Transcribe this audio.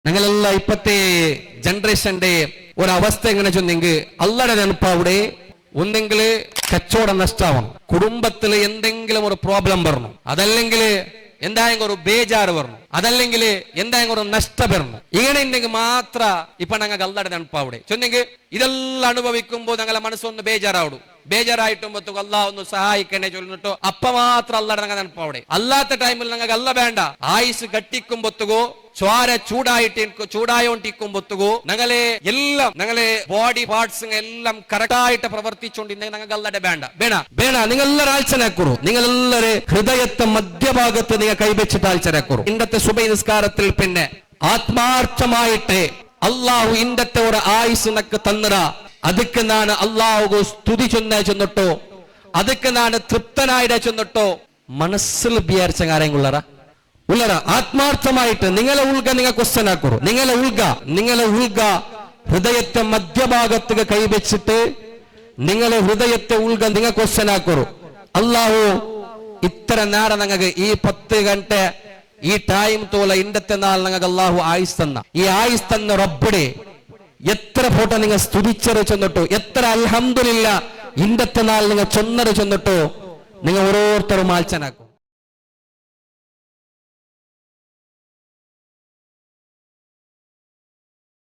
ഞങ്ങളെല്ലാം ഇപ്പത്തെ ജനറേഷന്റെ ഒരവസ്ഥ എങ്ങനെ ചെന്നെങ്കിൽ അള്ളയുടെ നെനപ്പവിടെ ഒന്നെങ്കിൽ കച്ചവടം നഷ്ടമാവണം, കുടുംബത്തിൽ എന്തെങ്കിലും ഒരു പ്രോബ്ലം വരണം, അതല്ലെങ്കിൽ എന്തായെങ്കിലും ഒരു ബേജാറ് വരണം, അതല്ലെങ്കിൽ എന്തായെങ്കിലും ഒരു നഷ്ടം വരണം. ഇങ്ങനെ ഉണ്ടെങ്കിൽ മാത്ര ഇപ്പൊ ഞങ്ങൾക്ക് അള്ളയുടെ നെനപ്പവിടെ ചെന്നെങ്കിൽ ഇതെല്ലാം അനുഭവിക്കുമ്പോൾ ഞങ്ങളെ മനസ്സൊന്ന് ബേജാറാവിടും. ബേജാറായിട്ടുമ്പോ അള്ളാഹ് ഒന്ന് സഹായിക്കണേ ചൊല്ലിട്ടോ അപ്പ മാത്രം അള്ളയുടെ ഞങ്ങൾ നെനപ്പവിടെ. അല്ലാത്ത ടൈമിൽ ഞങ്ങൾക്ക് അല്ല വേണ്ട. ആയുസ് കട്ടിക്കുമ്പോത്തുകോ ചോര ചൂടായോണ്ടിരിക്കുമ്പോത്തുകോ ഞങ്ങളെ ബോഡി പാർട്സ് എല്ലാം കറക്റ്റായിട്ട് പ്രവർത്തിച്ചുകൊണ്ടിരുന്നെങ്കിൽ ഞങ്ങൾക്ക് അല്ലടെ വേണ്ട. നിങ്ങളെല്ലാവരും ആഴ്ചനാക്കുറു, നിങ്ങളെല്ലാവരും ഹൃദയത്തെ മധ്യഭാഗത്ത് നിങ്ങൾ കൈവച്ചിട്ട് ആഴ്ചനാക്കുറു. ഇന്നത്തെ സുബൈ നിസ്കാരത്തിൽ പിന്നെ ആത്മാർത്ഥമായിട്ട് അള്ളാഹു ഇന്നത്തെ ഒരു ആയുസ് നക്ക് തന്നറ, ಅದಕ್ಕೆ ನಾನು ಅಲ್ಲಾಹು ಸ್ತುತಿ ചെന്നിട്ടോ, ಅದಕ್ಕೆ ನಾನು തൃപ്തനായിട്ട് ചെന്നിട്ടോ മനസ്സിൽ വിചാരിച്ച കാര്യങ്ങളുള്ളറ ആത്മാർത്ഥമായിട്ട് നിങ്ങളെ ഉൾഗ നിങ്ങൾ ക്വസ്റ്റ്യൻ ആക്കുറു. നിങ്ങളെ ഉൾഗ ഹൃദയത്തെ മധ്യഭാഗത്ത് കൈവച്ചിട്ട് നിങ്ങളെ ഹൃദയത്തെ ഉൾഗ നിങ്ങൾ ക്വസ്റ്റ്യൻ ആക്കുറു. അല്ലാഹു ഇത്ര നേരം നിങ്ങൾക്ക് ഈ 10 ಗಂಟೆ ഈ ടൈം തോല ഇന്നത്തെ നാൾ നിങ്ങൾക്ക് അല്ലാഹു ആയുസ് തന്ന, ഈ ആയുസ് തന്ന റബ്ബിടെ എത്ര ഫോട്ടോ നിങ്ങൾ സ്തുതിച്ചത് ചെന്നിട്ടോ, എത്ര അൽഹംദുലില്ലാ ഇന്നത്തെ നാൾ നിങ്ങൾ ചൊന്നത് ചെന്നിട്ടോ നിങ്ങൾ ഓരോരുത്തരും ആൽച്ചനാക്കും.